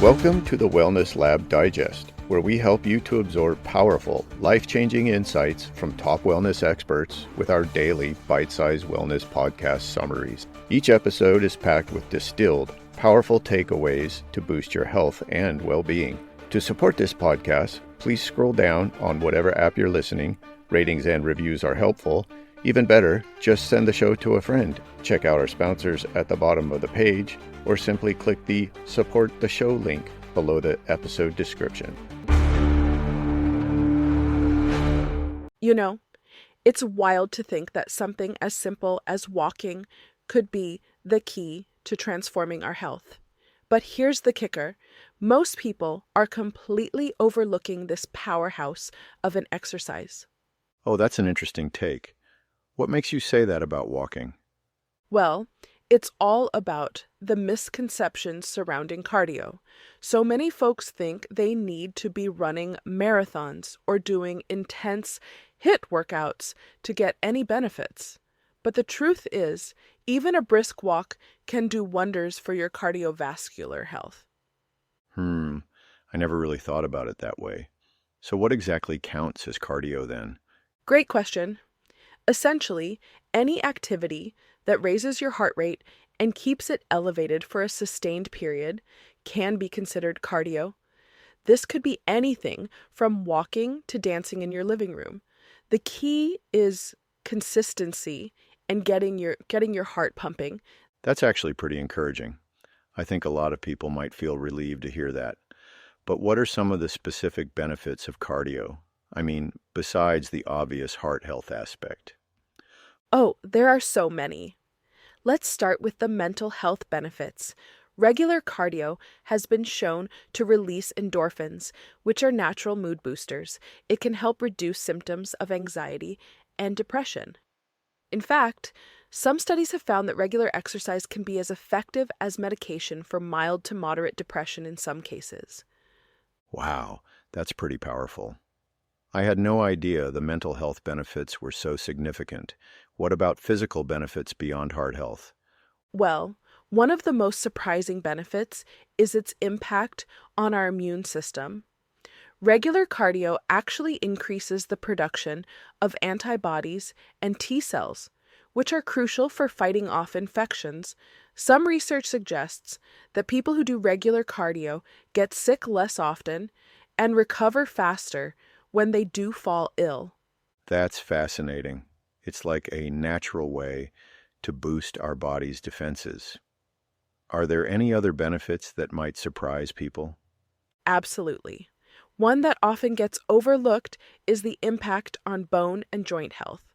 Welcome to the Wellness Lab Digest, where we help you to absorb powerful, life-changing insights from top wellness experts with our daily bite-sized wellness podcast summaries. Each episode is packed with distilled, powerful takeaways to boost your health and well-being. To support this podcast, please scroll down on whatever app you're listening. Ratings and reviews are helpful. Even better, just send the show to a friend. Check out our sponsors at the bottom of the page, or simply click the Support the Show link below the episode description. You know, it's wild to think that something as simple as walking could be the key to transforming our health. But here's the kicker. Most people are completely overlooking this powerhouse of an exercise. Oh, that's an interesting take. What makes you say that about walking? Well, it's all about the misconceptions surrounding cardio. So many folks think they need to be running marathons or doing intense HIIT workouts to get any benefits. But the truth is, even a brisk walk can do wonders for your cardiovascular health. I never really thought about it that way. So what exactly counts as cardio then? Great question. Essentially, any activity that raises your heart rate and keeps it elevated for a sustained period can be considered cardio. This could be anything from walking to dancing in your living room. The key is consistency and getting your heart pumping. That's actually pretty encouraging. I think a lot of people might feel relieved to hear that. But what are some of the specific benefits of cardio? I mean, besides the obvious heart health aspect. Oh, there are so many. Let's start with the mental health benefits. Regular cardio has been shown to release endorphins, which are natural mood boosters. It can help reduce symptoms of anxiety and depression. In fact, some studies have found that regular exercise can be as effective as medication for mild to moderate depression in some cases. Wow, that's pretty powerful. I had no idea the mental health benefits were so significant. What about physical benefits beyond heart health? Well, one of the most surprising benefits is its impact on our immune system. Regular cardio actually increases the production of antibodies and T cells, which are crucial for fighting off infections. Some research suggests that people who do regular cardio get sick less often and recover faster when they do fall ill. That's fascinating. It's like a natural way to boost our body's defenses. Are there any other benefits that might surprise people? Absolutely. One that often gets overlooked is the impact on bone and joint health.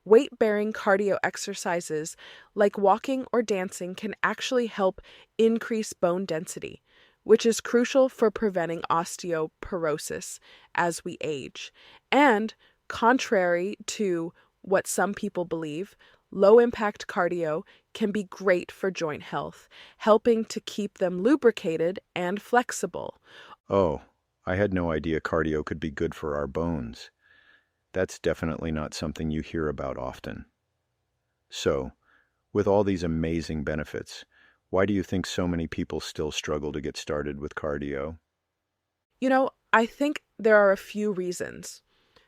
Weight-bearing cardio exercises like walking or dancing can actually help increase bone density, which is crucial for preventing osteoporosis as we age. And contrary to what some people believe, low-impact cardio can be great for joint health, helping to keep them lubricated and flexible. Oh, I had no idea cardio could be good for our bones. That's definitely not something you hear about often. So, with all these amazing benefits, why do you think so many people still struggle to get started with cardio? I think there are a few reasons.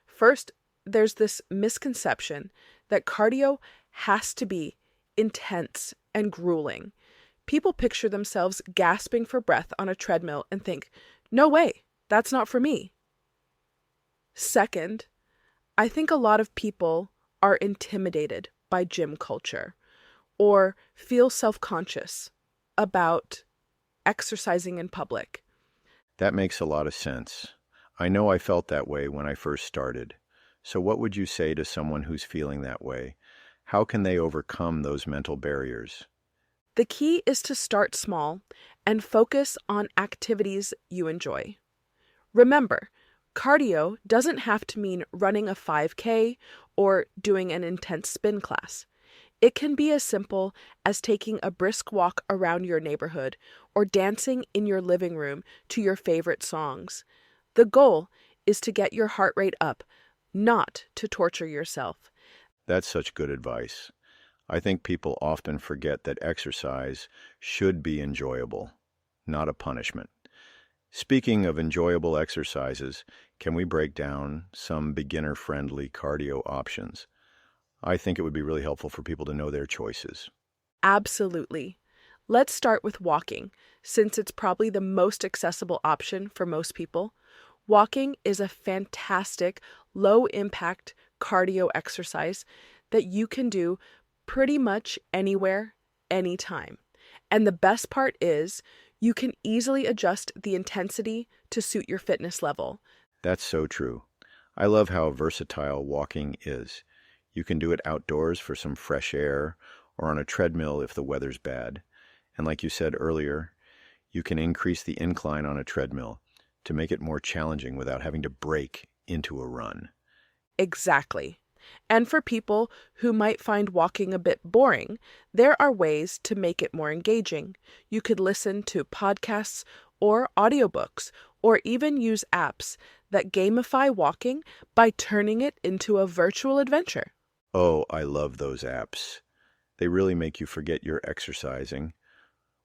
First, there's this misconception that cardio has to be intense and grueling. People picture themselves gasping for breath on a treadmill and think, no way, that's not for me. Second, I think a lot of people are intimidated by gym culture or feel self-conscious about exercising in public. That makes a lot of sense. I know I felt that way when I first started. So what would you say to someone who's feeling that way? How can they overcome those mental barriers? The key is to start small and focus on activities you enjoy. Remember, cardio doesn't have to mean running a 5K or doing an intense spin class. It can be as simple as taking a brisk walk around your neighborhood or dancing in your living room to your favorite songs. The goal is to get your heart rate up, not to torture yourself. That's such good advice. I think people often forget that exercise should be enjoyable, not a punishment. Speaking of enjoyable exercises, can we break down some beginner-friendly cardio options? I think it would be really helpful for people to know their choices. Absolutely. Let's start with walking, since it's probably the most accessible option for most people. Walking is a fantastic, low impact cardio exercise that you can do pretty much anywhere, anytime. And the best part is, you can easily adjust the intensity to suit your fitness level. That's so true. I love how versatile walking is. You can do it outdoors for some fresh air or on a treadmill if the weather's bad. And like you said earlier, you can increase the incline on a treadmill to make it more challenging without having to break into a run. Exactly. And for people who might find walking a bit boring, there are ways to make it more engaging. You could listen to podcasts or audiobooks, or even use apps that gamify walking by turning it into a virtual adventure. Oh, I love those apps. They really make you forget you're exercising.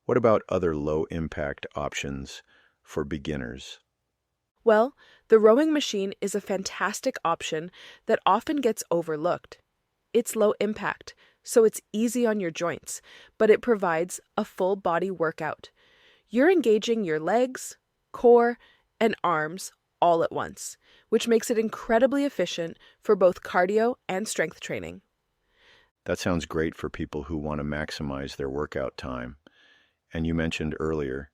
What about other low-impact options for beginners? Well, the rowing machine is a fantastic option that often gets overlooked. It's low impact, so it's easy on your joints, but it provides a full body workout. You're engaging your legs, core, and arms all at once, which makes it incredibly efficient for both cardio and strength training. That sounds great for people who want to maximize their workout time. And you mentioned earlier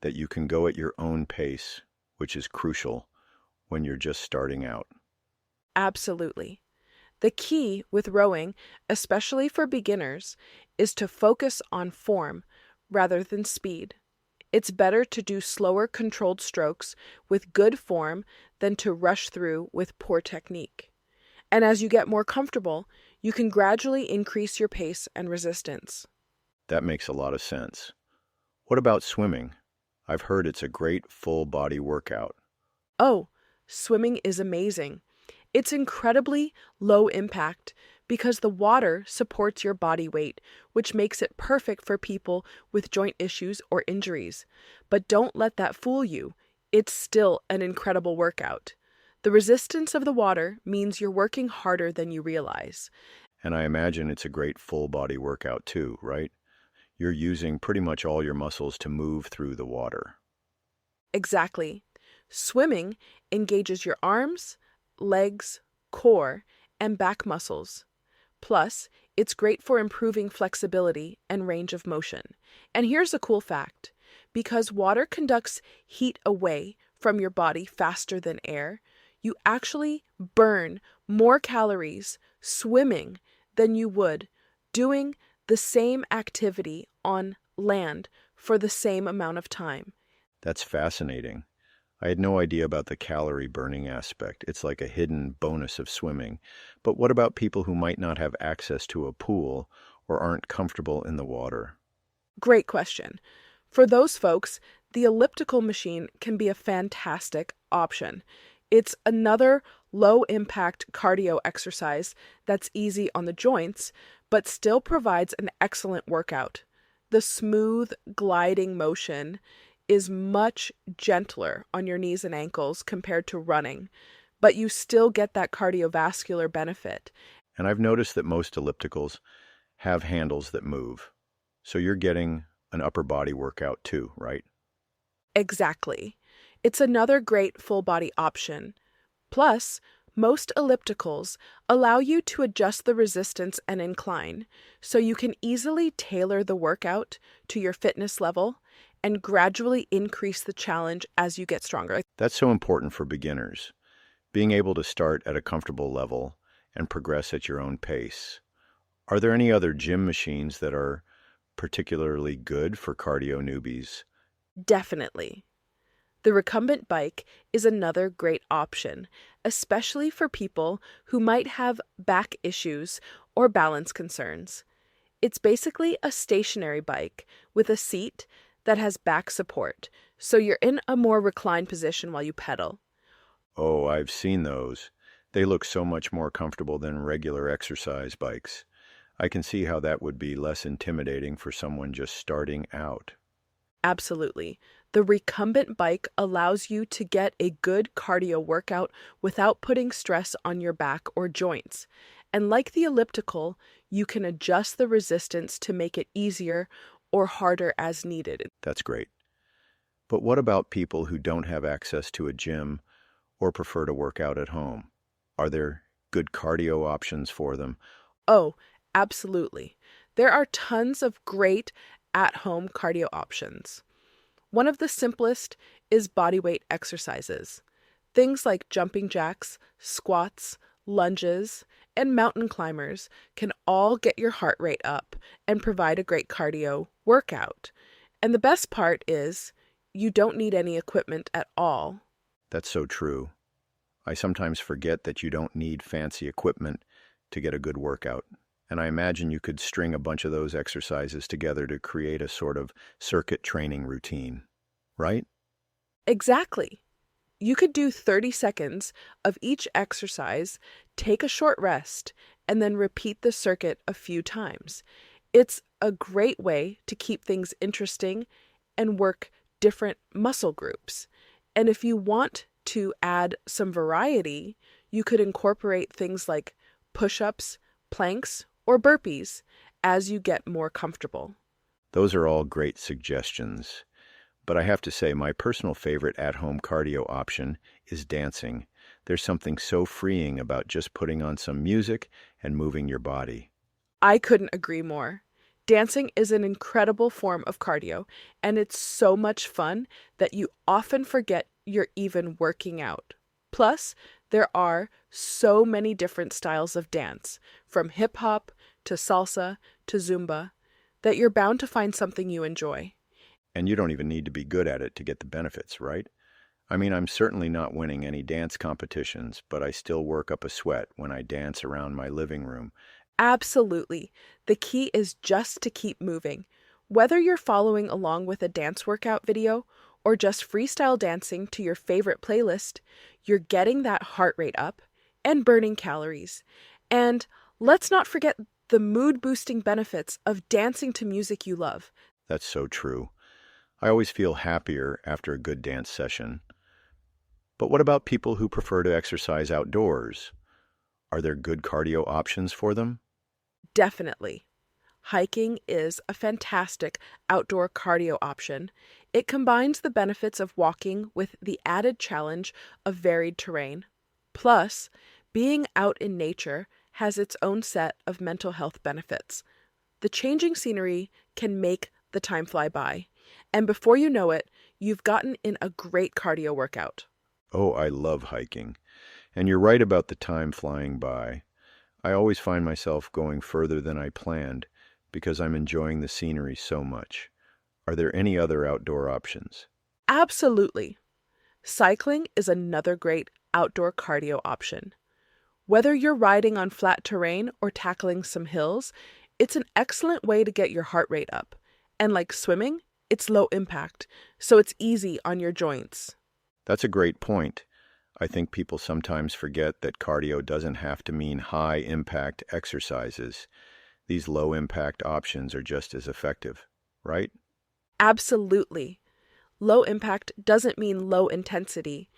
that you can go at your own pace, which is crucial when you're just starting out. Absolutely. The key with rowing, especially for beginners, is to focus on form rather than speed. It's better to do slower, controlled strokes with good form than to rush through with poor technique. And as you get more comfortable, you can gradually increase your pace and resistance. That makes a lot of sense. What about swimming? I've heard it's a great full body workout. Oh, swimming is amazing. It's incredibly low impact because the water supports your body weight, which makes it perfect for people with joint issues or injuries. But don't let that fool you. It's still an incredible workout. The resistance of the water means you're working harder than you realize. And I imagine it's a great full body workout too, right? You're using pretty much all your muscles to move through the water. Exactly. Swimming engages your arms, legs, core, and back muscles. Plus, it's great for improving flexibility and range of motion. And here's a cool fact. Because water conducts heat away from your body faster than air, you actually burn more calories swimming than you would doing the same activity on land for the same amount of time. That's fascinating. I had no idea about the calorie burning aspect. It's like a hidden bonus of swimming. But what about people who might not have access to a pool or aren't comfortable in the water? Great question. For those folks, the elliptical machine can be a fantastic option. It's another low-impact cardio exercise that's easy on the joints, but still provides an excellent workout. The smooth, gliding motion is much gentler on your knees and ankles compared to running, but you still get that cardiovascular benefit. And I've noticed that most ellipticals have handles that move. So you're getting an upper body workout too, right? Exactly. It's another great full body option. Plus, most ellipticals allow you to adjust the resistance and incline, so you can easily tailor the workout to your fitness level and gradually increase the challenge as you get stronger. That's so important for beginners. Being able to start at a comfortable level and progress at your own pace. Are there any other gym machines that are particularly good for cardio newbies? Definitely. The recumbent bike is another great option, especially for people who might have back issues or balance concerns. It's basically a stationary bike with a seat that has back support, so you're in a more reclined position while you pedal. Oh, I've seen those. They look so much more comfortable than regular exercise bikes. I can see how that would be less intimidating for someone just starting out. Absolutely. The recumbent bike allows you to get a good cardio workout without putting stress on your back or joints. And like the elliptical, you can adjust the resistance to make it easier or harder as needed. That's great. But what about people who don't have access to a gym or prefer to work out at home? Are there good cardio options for them? Oh, absolutely. There are tons of great at-home cardio options. One of the simplest is bodyweight exercises. Things like jumping jacks, squats, lunges, and mountain climbers can all get your heart rate up and provide a great cardio workout. And the best part is you don't need any equipment at all. That's so true. I sometimes forget that you don't need fancy equipment to get a good workout. And I imagine you could string a bunch of those exercises together to create a sort of circuit training routine, right? Exactly. You could do 30 seconds of each exercise, take a short rest, and then repeat the circuit a few times. It's a great way to keep things interesting and work different muscle groups. And if you want to add some variety, you could incorporate things like push-ups, planks, or burpees as you get more comfortable. Those are all great suggestions. But I have to say, my personal favorite at-home cardio option is dancing. There's something so freeing about just putting on some music and moving your body. I couldn't agree more. Dancing is an incredible form of cardio, and it's so much fun that you often forget you're even working out. Plus, there are so many different styles of dance, from hip-hop to salsa to Zumba, that you're bound to find something you enjoy. And you don't even need to be good at it to get the benefits, right? I mean, I'm certainly not winning any dance competitions, but I still work up a sweat when I dance around my living room. Absolutely. The key is just to keep moving. Whether you're following along with a dance workout video or just freestyle dancing to your favorite playlist, you're getting that heart rate up and burning calories. And let's not forget the mood-boosting benefits of dancing to music you love. That's so true. I always feel happier after a good dance session. But what about people who prefer to exercise outdoors? Are there good cardio options for them? Definitely. Hiking is a fantastic outdoor cardio option. It combines the benefits of walking with the added challenge of varied terrain. Plus, being out in nature has its own set of mental health benefits. The changing scenery can make the time fly by, and before you know it, you've gotten in a great cardio workout. Oh, I love hiking. And you're right about the time flying by. I always find myself going further than I planned because I'm enjoying the scenery so much. Are there any other outdoor options? Absolutely. Cycling is another great outdoor cardio option. Whether you're riding on flat terrain or tackling some hills, it's an excellent way to get your heart rate up. And like swimming, it's low impact, so it's easy on your joints. That's a great point. I think people sometimes forget that cardio doesn't have to mean high-impact exercises. These low-impact options are just as effective, right? Absolutely. Low impact doesn't mean low intensity.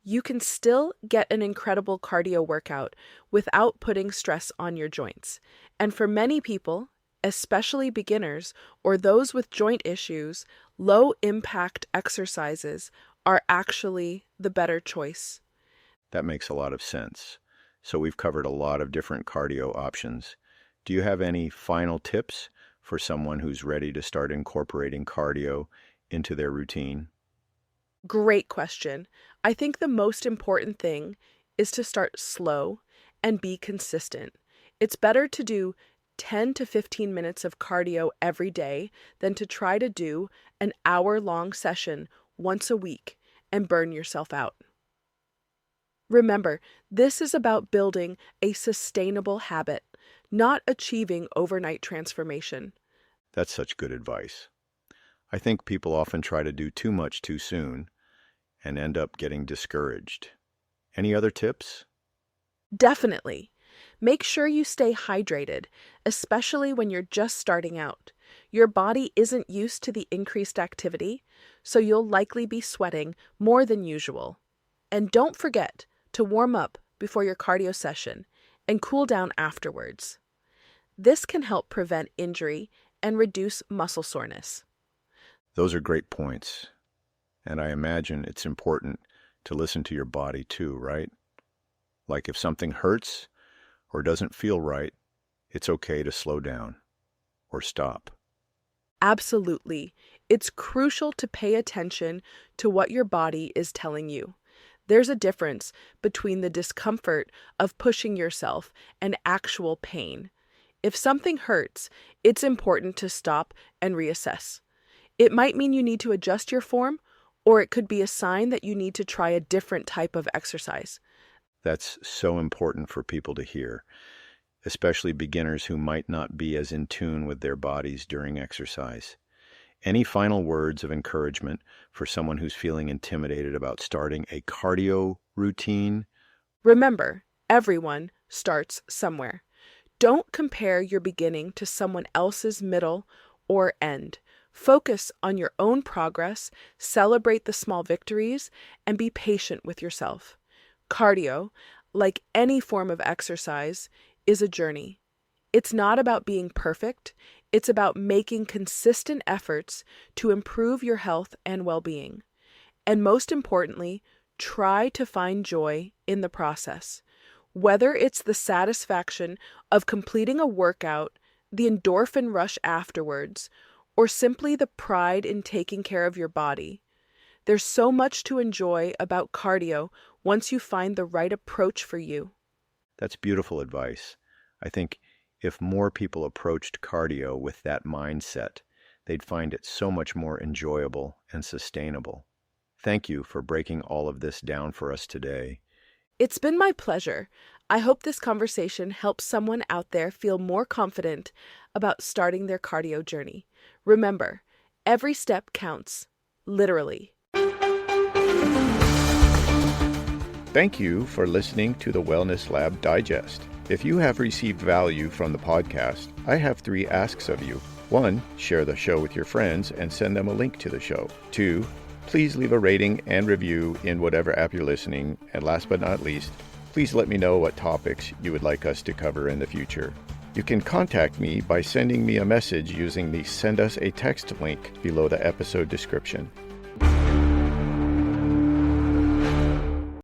You can still get an incredible cardio workout without putting stress on your joints. And for many people, especially beginners or those with joint issues, low impact exercises are actually the better choice. That makes a lot of sense. So we've covered a lot of different cardio options. Do you have any final tips for someone who's ready to start incorporating cardio into their routine? Great question. I think the most important thing is to start slow and be consistent. It's better to do 10 to 15 minutes of cardio every day than to try to do an hour-long session once a week and burn yourself out. Remember, this is about building a sustainable habit, not achieving overnight transformation. That's such good advice. I think people often try to do too much too soon and end up getting discouraged. Any other tips? Definitely. Make sure you stay hydrated, especially when you're just starting out. Your body isn't used to the increased activity, so you'll likely be sweating more than usual. And don't forget to warm up before your cardio session and cool down afterwards. This can help prevent injury and reduce muscle soreness. Those are great points. And I imagine it's important to listen to your body too, right? Like if something hurts or doesn't feel right, it's okay to slow down or stop. Absolutely. It's crucial to pay attention to what your body is telling you. There's a difference between the discomfort of pushing yourself and actual pain. If something hurts, it's important to stop and reassess. It might mean you need to adjust your form, or it could be a sign that you need to try a different type of exercise. That's so important for people to hear, especially beginners who might not be as in tune with their bodies during exercise. Any final words of encouragement for someone who's feeling intimidated about starting a cardio routine? Remember, everyone starts somewhere. Don't compare your beginning to someone else's middle or end. Focus on your own progress, celebrate the small victories, and be patient with yourself. Cardio, like any form of exercise, is a journey. It's not about being perfect, it's about making consistent efforts to improve your health and well-being. And most importantly, try to find joy in the process. Whether it's the satisfaction of completing a workout, the endorphin rush afterwards, or simply the pride in taking care of your body, there's so much to enjoy about cardio once you find the right approach for you. That's beautiful advice. I think if more people approached cardio with that mindset, they'd find it so much more enjoyable and sustainable. Thank you for breaking all of this down for us today. It's been my pleasure. I hope this conversation helps someone out there feel more confident about starting their cardio journey. Remember, every step counts, literally. Thank you for listening to the Wellness Lab Digest. If you have received value from the podcast, I have 3 asks of you. 1, share the show with your friends and send them a link to the show. 2, please leave a rating and review in whatever app you're listening. And last but not least, please let me know what topics you would like us to cover in the future. You can contact me by sending me a message using the Send Us a Text link below the episode description.